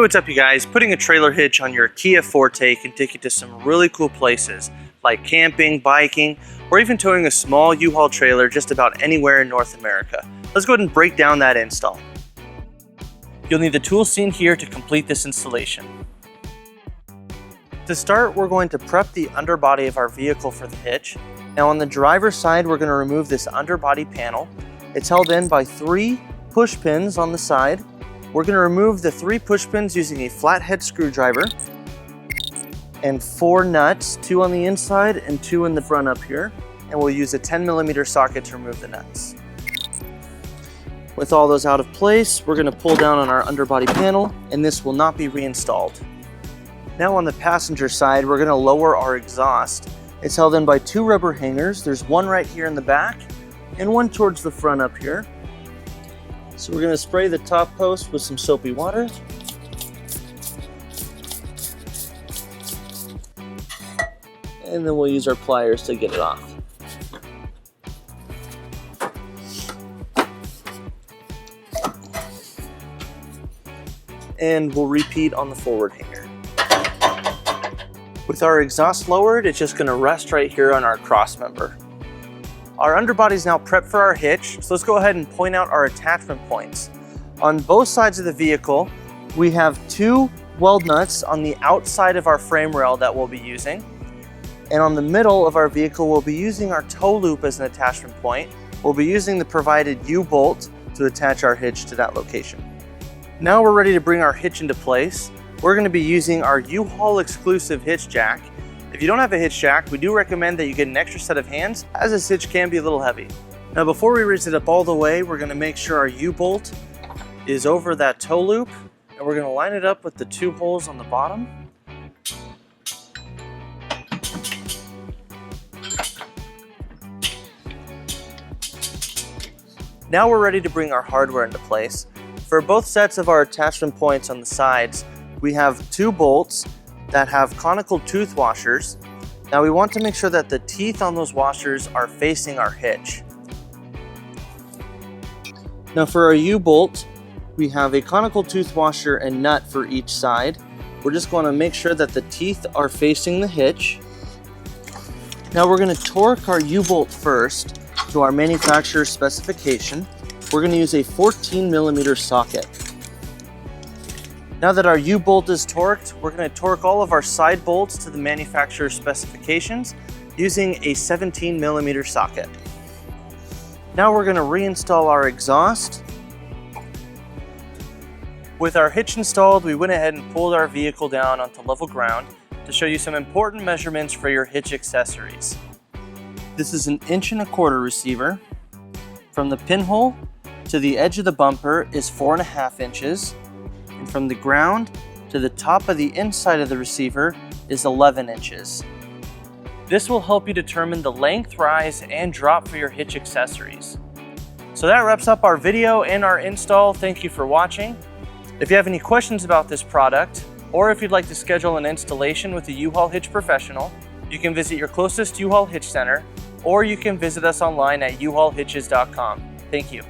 what's up you guys? Putting a trailer hitch on your Kia Forte can take you to some really cool places like camping, biking, or even towing a small U-Haul trailer just about anywhere in North America. Let's go ahead and break down that install. You'll need the tools seen here to complete this installation. To start, we're going to prep the underbody of our vehicle for the hitch. Now on the driver's side, we're going to remove this underbody panel. It's held in by 3 push pins on the side. We're going to remove the 3 push pins using a flathead screwdriver and 4 nuts, 2 on the inside and 2 in the front up here. And we'll use a 10mm socket to remove the nuts. With all those out of place, we're going to pull down on our underbody panel, and this will not be reinstalled. Now on the passenger side, we're going to lower our exhaust. It's held in by 2 rubber hangers. There's one right here in the back and one towards the front up here. So we're going to spray the top post with some soapy water. And then we'll use our pliers to get it off. And we'll repeat on the forward hanger. With our exhaust lowered, it's just going to rest right here on our cross member. Our underbody is now prepped for our hitch, so let's go ahead and point out our attachment points. On both sides of the vehicle, we have 2 weld nuts on the outside of our frame rail that we'll be using. And on the middle of our vehicle, we'll be using our toe loop as an attachment point. We'll be using the provided U-bolt to attach our hitch to that location. Now we're ready to bring our hitch into place. We're going to be using our U-Haul exclusive hitch jack. If you don't have a hitch jack, we do recommend that you get an extra set of hands, as this hitch can be a little heavy. Now before we raise it up all the way, we're going to make sure our U-bolt is over that toe loop, and we're going to line it up with the 2 holes on the bottom. Now we're ready to bring our hardware into place. For both sets of our attachment points on the sides, we have 2 bolts that have conical tooth washers. Now we want to make sure that the teeth on those washers are facing our hitch. Now for our U-bolt, we have a conical tooth washer and nut for each side. We're just going to make sure that the teeth are facing the hitch. Now we're going to torque our U-bolt first to our manufacturer's specification. We're going to use a 14mm socket. Now that our U-bolt is torqued, we're going to torque all of our side bolts to the manufacturer's specifications using a 17mm socket. Now we're going to reinstall our exhaust. With our hitch installed, we went ahead and pulled our vehicle down onto level ground to show you some important measurements for your hitch accessories. This is an 1¼ inch receiver. From the pinhole to the edge of the bumper is 4.5 inches. And from the ground to the top of the inside of the receiver is 11 inches. This will help you determine the length, rise, and drop for your hitch accessories. So that wraps up our video and our install. Thank you for watching. If you have any questions about this product, or if you'd like to schedule an installation with a U-Haul Hitch professional, you can visit your closest U-Haul Hitch center, or you can visit us online at uhaulhitches.com. Thank you.